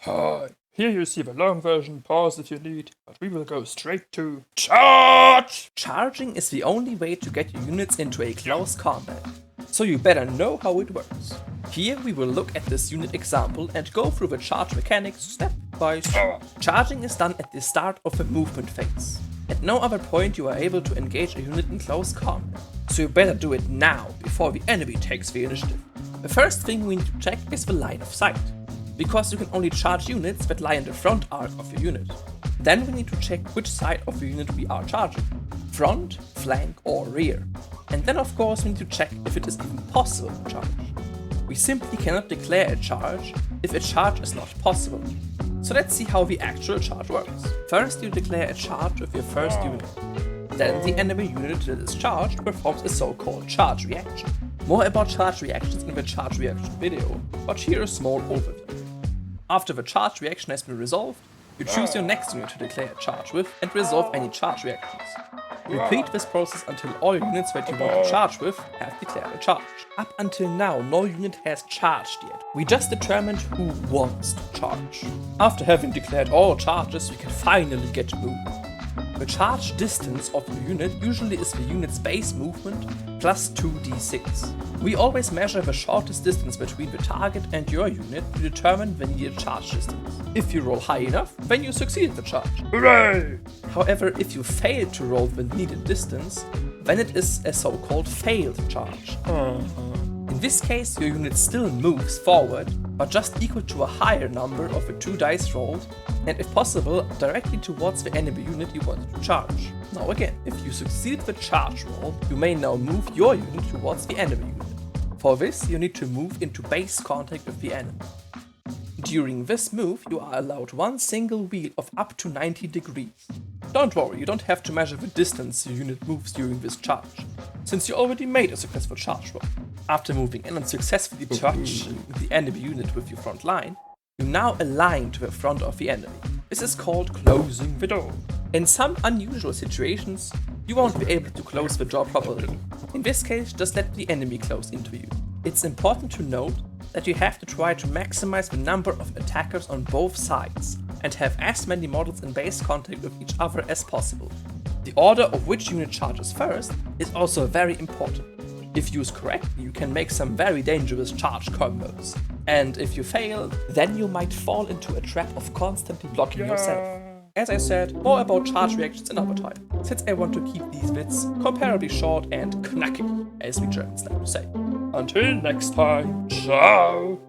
Hi, here you see the long version, pause if you need, but we will go straight to CHAARGE! Charging is the only way to get your units into a close combat, so you better know how it works. Here we will look at this unit example and go through the charge mechanics step by step. Charging is done at the start of the movement phase. At no other point you are able to engage a unit in close combat, so you better do it now before the enemy takes the initiative. The first thing we need to check is the line of sight, because you can only charge units that lie in the front arc of your unit. Then we need to check which side of the unit we are charging, front, flank or rear. And then of course we need to check if it is even possible to charge. We simply cannot declare a charge if a charge is not possible. So let's see how the actual charge works. First you declare a charge with your first unit. Then the enemy unit that is charged performs a so-called charge reaction. More about charge reactions in the charge reaction video, but here a small overview. After the charge reaction has been resolved, you choose your next unit to declare a charge with and resolve any charge reactions. Repeat this process until all units that you want to charge with have declared a charge. Up until now, no unit has charged yet. We just determined who wants to charge. After having declared all charges, we can finally get moving. The charge distance of your unit usually is the unit's base movement plus 2d6. We always measure the shortest distance between the target and your unit to determine the needed charge distance. If you roll high enough, then you succeed the charge. Hooray! However, if you fail to roll the needed distance, then it is a so-called failed charge. In this case, your unit still moves forward, but just equal to a higher number of the 2 dice rolled, and if possible, directly towards the enemy unit you wanted to charge. Now again, if you succeed the charge roll, you may now move your unit towards the enemy unit. For this, you need to move into base contact with the enemy. During this move, you are allowed one single wheel of up to 90 degrees. Don't worry, you don't have to measure the distance your unit moves during this charge, since you already made a successful charge roll. After moving in and successfully touching the enemy unit with your front line, you now align to the front of the enemy. This is called closing the door. In some unusual situations, you won't be able to close the door properly. In this case, just let the enemy close into you. It's important to note that you have to try to maximize the number of attackers on both sides and have as many models in base contact with each other as possible. The order of which unit charges first is also very important. If used correctly, you can make some very dangerous charge combos. And if you fail, then you might fall into a trap of constantly blocking yourself. As I said, more about charge reactions another time, since I want to keep these bits comparably short and knackig, as we Germans like to say. Until next time, ciao!